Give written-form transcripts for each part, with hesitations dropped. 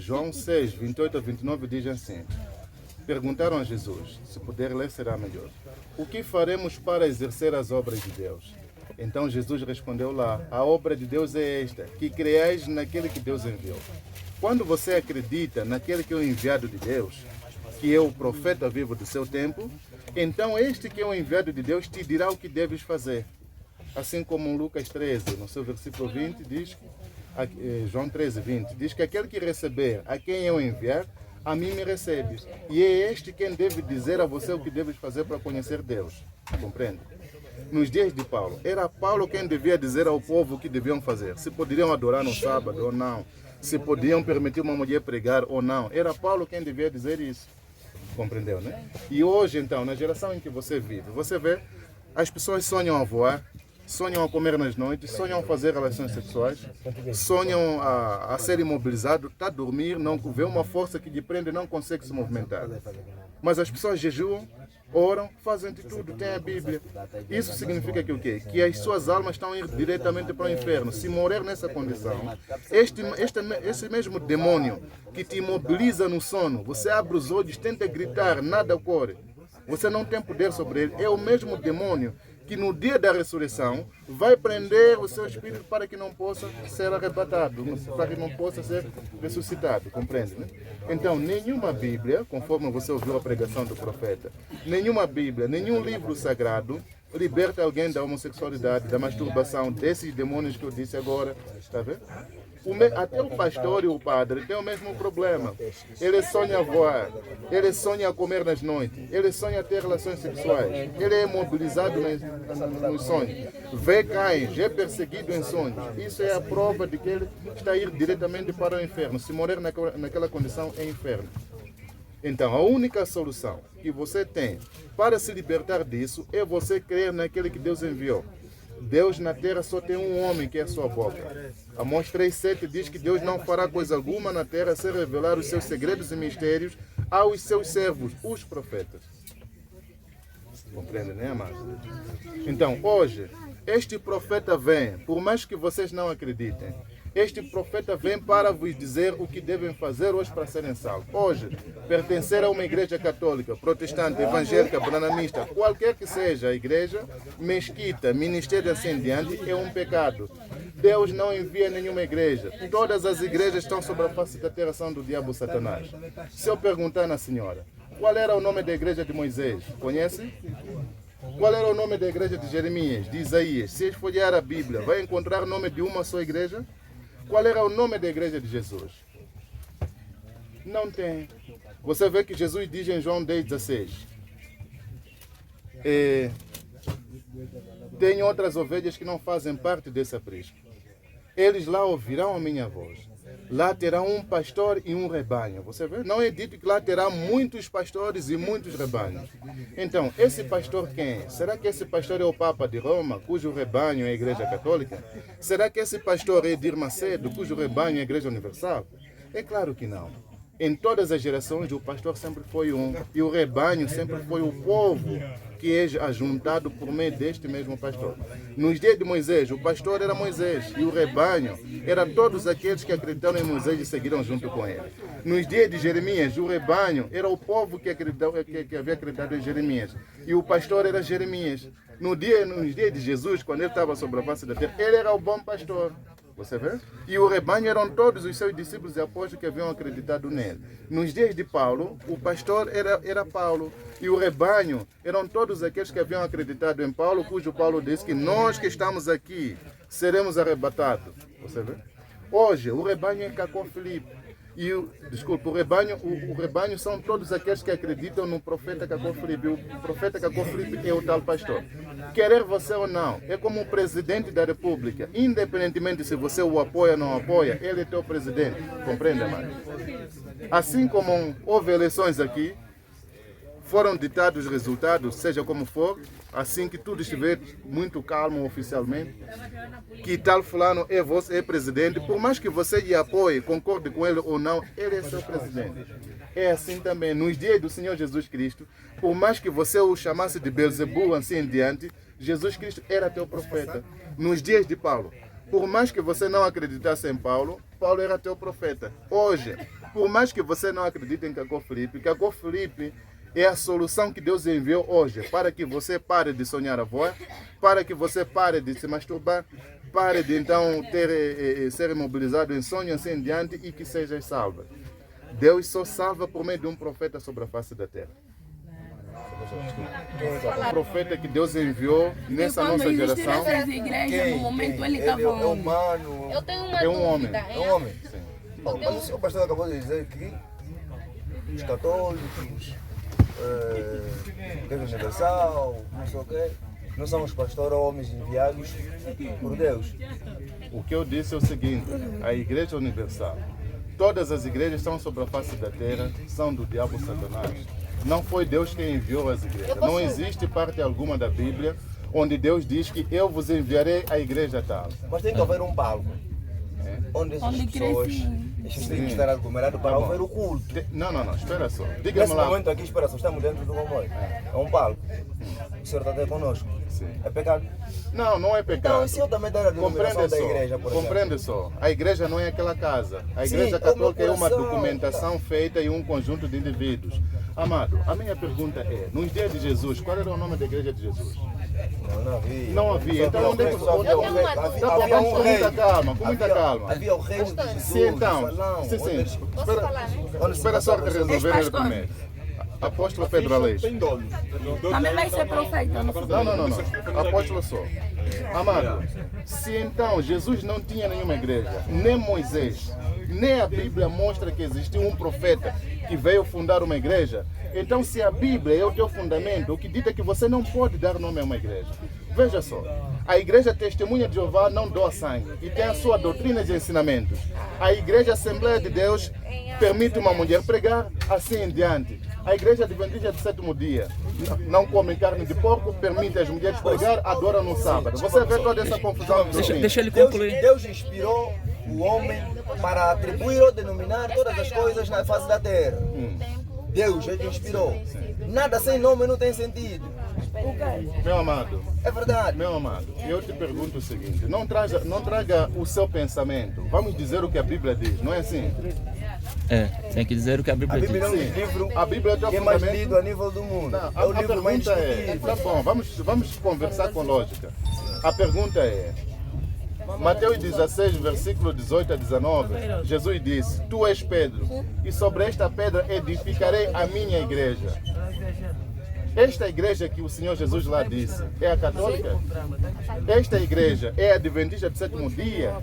João 6, 28 a 29 diz assim: perguntaram a Jesus, se puder ler será melhor, o que faremos para exercer as obras de Deus? Então Jesus respondeu lá, a obra de Deus é esta, que creais naquele que Deus enviou. Quando você acredita naquele que é o enviado de Deus, que é o profeta vivo do seu tempo, então este que é o enviado de Deus te dirá o que deves fazer. Assim como Lucas 13, no seu versículo 20, diz, João 13, 20, diz que aquele que receber a quem eu enviar, a mim me recebe. E é este quem deve dizer a você o que deves fazer para conhecer Deus. Compreende? Nos dias de Paulo, era Paulo quem devia dizer ao povo o que deviam fazer. Se poderiam adorar no sábado ou não. Se podiam permitir uma mulher pregar ou não. Era Paulo quem devia dizer isso. Compreendeu, né? E hoje, então, na geração em que você vive, você vê, as pessoas sonham a voar, sonham a comer nas noites, sonham a fazer relações sexuais, sonham a ser imobilizado, está a dormir, não vê uma força que lhe prende e não consegue se movimentar. Mas as pessoas jejuam, oram, fazem de tudo, têm a Bíblia. Isso significa que o quê? Que as suas almas estão a ir diretamente para o inferno. Se morrer nessa condição, esse mesmo demônio que te imobiliza no sono, você abre os olhos, tenta gritar, nada ocorre. Você não tem poder sobre ele. É o mesmo demônio que no dia da ressurreição vai prender o seu espírito para que não possa ser arrebatado, para que não possa ser ressuscitado, compreende? Né? Então, nenhuma Bíblia, conforme você ouviu a pregação do profeta, nenhuma Bíblia, nenhum livro sagrado liberta alguém da homossexualidade, da masturbação, desses demônios que eu disse agora, está vendo? Até o pastor e o padre têm o mesmo problema. Ele sonha a voar, ele sonha a comer nas noites, ele sonha a ter relações sexuais, ele é mobilizado nos sonhos, vê cães, é perseguido em sonhos. Isso é a prova de que ele está a ir diretamente para o inferno. Se morrer naquela condição, é inferno. Então, a única solução que você tem para se libertar disso é você crer naquele que Deus enviou. Deus na terra só tem um homem que é a sua boca. Amós 3,7 diz que Deus não fará coisa alguma na terra sem revelar os seus segredos e mistérios aos seus servos, os profetas. Compreende, né, amados? Então, hoje, este profeta vem, por mais que vocês não acreditem, este profeta vem para vos dizer o que devem fazer hoje para serem salvos. Hoje, pertencer a uma igreja católica, protestante, evangélica, branamista, qualquer que seja a igreja, mesquita, ministério assim em diante, é um pecado. Deus não envia nenhuma igreja. Todas as igrejas estão sobre a face da terra, são do diabo Satanás. Se eu perguntar na senhora, qual era o nome da igreja de Moisés? Conhece? Qual era o nome da igreja de Jeremias, de Isaías? Se esfolhear a Bíblia, vai encontrar o nome de uma só igreja? Qual era o nome da igreja de Jesus? Não tem. Você vê que Jesus diz em João 10,16: tem outras ovelhas que não fazem parte desse aprisco. Eles lá ouvirão a minha voz. Lá terá um pastor e um rebanho. Você vê? Não é dito que lá terá muitos pastores e muitos rebanhos. Então, esse pastor quem é? Será que esse pastor é o Papa de Roma, cujo rebanho é a Igreja Católica? Será que esse pastor é Edir Macedo, cujo rebanho é a Igreja Universal? É claro que não. Em todas as gerações, o pastor sempre foi um. E o rebanho sempre foi o povo que é ajuntado por meio deste mesmo pastor. Nos dias de Moisés, o pastor era Moisés e o rebanho era todos aqueles que acreditaram em Moisés e seguiram junto com ele. Nos dias de Jeremias, o rebanho era o povo que havia acreditado em Jeremias e o pastor era Jeremias. Nos dias de Jesus, quando ele estava sobre a face da terra, ele era o bom pastor. Você vê? E o rebanho eram todos os seus discípulos e apóstolos que haviam acreditado nele. Nos dias de Paulo, o pastor era Paulo. E o rebanho eram todos aqueles que haviam acreditado em Paulo, cujo Paulo disse que nós que estamos aqui seremos arrebatados. Você vê? Hoje, o rebanho é Cacó Filipe. E o rebanho são todos aqueles que acreditam no profeta Cacó Filipe. O profeta Cacó Filipe é o tal pastor. Querer você ou não, é como o presidente da República. Independentemente se você o apoia ou não apoia, ele é teu presidente. Compreende, amado? Assim como houve eleições aqui, foram ditados os resultados, seja como for, assim que tudo estiver muito calmo oficialmente, que tal fulano é presidente, por mais que você lhe apoie, concorde com ele ou não, ele é seu presidente. É assim também, nos dias do Senhor Jesus Cristo, por mais que você o chamasse de Belzebu, assim em diante, Jesus Cristo era teu profeta. Nos dias de Paulo, por mais que você não acreditasse em Paulo, Paulo era teu profeta. Hoje, Por mais que você não acredite em Cacó Felipe é a solução que Deus enviou hoje para que você pare de sonhar a voar, para que você pare de se masturbar, pare de então ser imobilizado em sonho assim em diante e que seja salvo. Deus só salva por meio de um profeta sobre a face da terra. O profeta que Deus enviou nessa nossa geração. Igrejas, no momento ele estava humano. Eu tenho uma é um homem. É um homem. Sim. Bom, mas o pastor acabou de dizer que os católicos, Igreja Universal, não sei o quê, não são os pastores ou homens enviados por Deus. O que eu disse é o seguinte: a Igreja Universal, todas as igrejas estão sobre a face da terra, são do diabo Satanás. Não foi Deus quem enviou as igrejas. Não existe parte alguma da Bíblia onde Deus diz que eu vos enviarei à igreja tal. Mas tem que haver um palco onde essas pessoas têm que estar aglomeradas para ouvir o culto. Não, espera só. Diga-me Nesse lá. momento aqui, espera só, estamos dentro do comboio. É um palco. O senhor está até conosco. Sim. É pecado? Não é pecado. Então, se eu também dar a denominação da igreja, por exemplo. Compreende só. A igreja não é aquela casa. A Sim, igreja católica é uma coração. documentação feita em um conjunto de indivíduos. Amado, a minha pergunta é, nos dias de Jesus, qual era o nome da igreja de Jesus? Não havia. Não havia. Então onde é que... Só havia um rei. Tá bom, Havia vamos um com rei. muita calma, com muita calma. Havia o reino de Jesus. Sim, então. Salão, Sim. onde Espera só resolver ele primeiro. Apóstolo Pedro Aleixo. também vai ser profeta no futuro. Não. Apóstolo só. Amado, se então Jesus não tinha nenhuma igreja, nem Moisés, nem a Bíblia mostra que existiu um profeta que veio fundar uma igreja, então se a Bíblia é o teu fundamento, o que diz é que você não pode dar nome a uma igreja. Veja só, a igreja Testemunha de Jeová não doa sangue e tem a sua doutrina de ensinamentos. A igreja Assembleia de Deus permite uma mulher pregar, assim em diante. A igreja Adventista do Sétimo Dia não come carne de porco, permite as mulheres pregar, adoram no sábado. Você vê toda essa confusão. Deixa ele concluir. Deus inspirou o homem para atribuir ou denominar todas as coisas na face da terra. Deus, ele inspirou. Nada sem nome não tem sentido. Meu amado, É verdade. meu amado, eu te pergunto o seguinte, não traga o seu pensamento, vamos dizer o que a Bíblia diz, não é assim? Tem que dizer o que a A Bíblia Bíblia é um diz. livro A Bíblia é o teu que é mais fundamento. lido a nível do mundo. Não, É o a livro mais pergunta é, discutido. tá bom, vamos conversar com lógica. A pergunta é, Mateus 16, versículo 18 a 19, Jesus disse, tu és Pedro, e sobre esta pedra edificarei a minha igreja. Esta igreja que o Senhor Jesus lá disse, é a católica? Esta igreja é a Adventista do Sétimo Dia?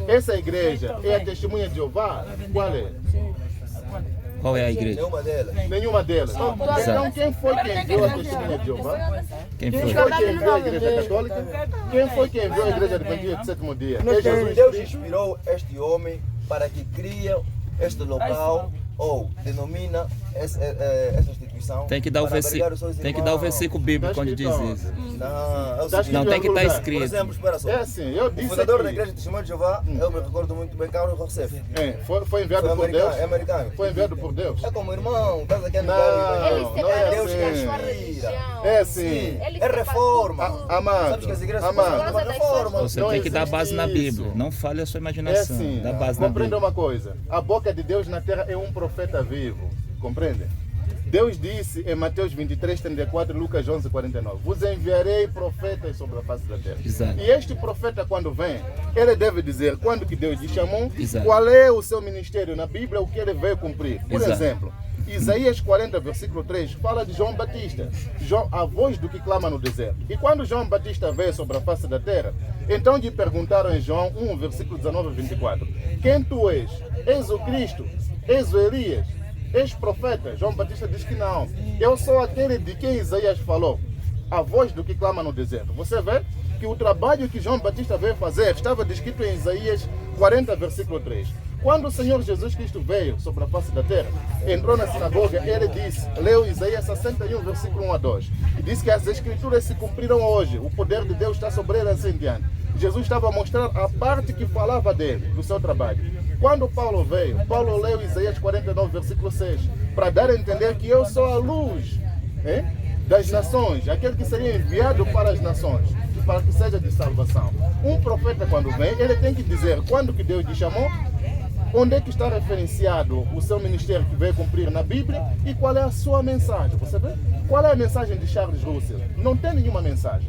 Essa igreja é a Testemunha de Jeová? Qual é? Qual é a igreja? Nenhuma delas. Nenhuma delas. Então quem foi que enviou a Testemunha de Jeová? Quem Quem foi? foi que enviou a Igreja Católica? Quem foi que enviou a Igreja Adventista do Sétimo Dia? É Jesus Deus Cristo. inspirou este homem para que crie este local ou denomina essa instituição. Tem que dar o para abrigar os versículo, seus tem que dar o irmãos. versículo bíblico Tá onde diz escrito isso. Não, é o Tá seguinte. Não, tem que estar Por Por escrito. exemplo, espera só. É assim, eu O disse fundador da aqui. Igreja Testemunha de Jeová, eu me recordo muito bem, Carlos Rousseff. Foi enviado Foi por Deus? americano, é americano. Foi enviado por Deus? É como irmão, estás aqui no Não, não é Deus assim. que sua inspira. religião. É assim. Ele É reforma. Amado, Sabes que as igrejas amado. passam por uma reforma. Você Não tem que dar existe base na isso. Bíblia. Não fale a sua É imaginação. assim, Dá base na compreenda Bíblia. uma coisa, a boca de Deus na terra é um profeta vivo, compreende? Deus disse em Mateus 23, 34, Lucas 11, 49, vos enviarei profetas sobre a face da terra. Exato. E este profeta quando vem, ele deve dizer quando que Deus lhe chamou, Exato. qual é o seu ministério na Bíblia, o que ele veio cumprir. Por Exato. exemplo, Isaías 40, versículo 3, fala de João Batista, a voz do que clama no deserto. E quando João Batista veio sobre a face da terra, então lhe perguntaram em João 1, versículo 19 a 24, quem tu és? És o Cristo? És o Elias? És profeta? João Batista diz que não. Eu sou aquele de quem Isaías falou, a voz do que clama no deserto. Você vê que o trabalho que João Batista veio fazer estava descrito em Isaías 40, versículo 3. Quando o Senhor Jesus Cristo veio sobre a face da terra, entrou na sinagoga, ele disse, leu Isaías 61, versículo 1 a 2, e disse que as escrituras se cumpriram hoje, o poder de Deus está sobre ele assim em diante. Jesus estava a mostrar a parte que falava dele, do seu trabalho. Quando Paulo veio, Paulo leu Isaías 49, versículo 6, para dar a entender que eu sou a luz das nações, aquele que seria enviado para as nações, para que seja de salvação. Um profeta quando vem, ele tem que dizer quando que Deus lhe chamou, onde é que está referenciado o seu ministério que veio cumprir na Bíblia e qual é a sua mensagem. Você vê? Qual é a mensagem de Charles Russell? Não tem nenhuma mensagem.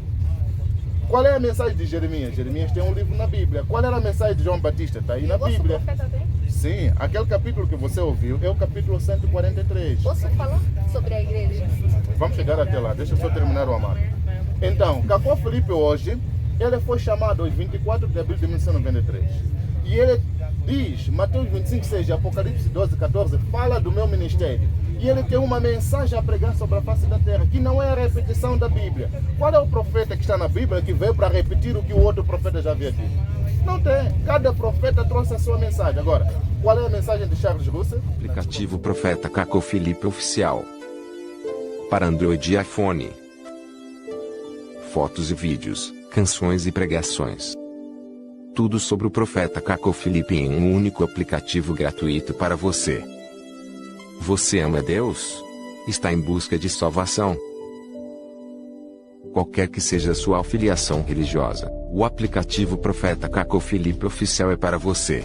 Qual é a mensagem de Jeremias? Jeremias tem um livro na Bíblia. Qual era a mensagem de João Batista? Está aí na Bíblia. Sim, aquele capítulo que você ouviu é o capítulo 143. Posso falar sobre a igreja? Vamos chegar até lá, deixa eu só terminar o amado. Então, Cacó Felipe hoje, ele foi chamado em 24 de abril de 1993. E ele diz, Mateus 25, 6, Apocalipse 12, 14, fala do meu ministério. E ele tem uma mensagem a pregar sobre a face da terra, que não é a repetição da Bíblia. Qual é o profeta que está na Bíblia que veio para repetir o que o outro profeta já havia dito? Não tem. Cada profeta trouxe a sua mensagem. Agora, qual é a mensagem de Charles Russell? Aplicativo Profeta Cacó Felipe Oficial. Para Android e iPhone. Fotos e vídeos, canções e pregações. Tudo sobre o Profeta Cacó Felipe em um único aplicativo gratuito para você. Você ama Deus? Está em busca de salvação? Qualquer que seja a sua afiliação religiosa, o aplicativo Profeta Cacó Felipe Oficial é para você.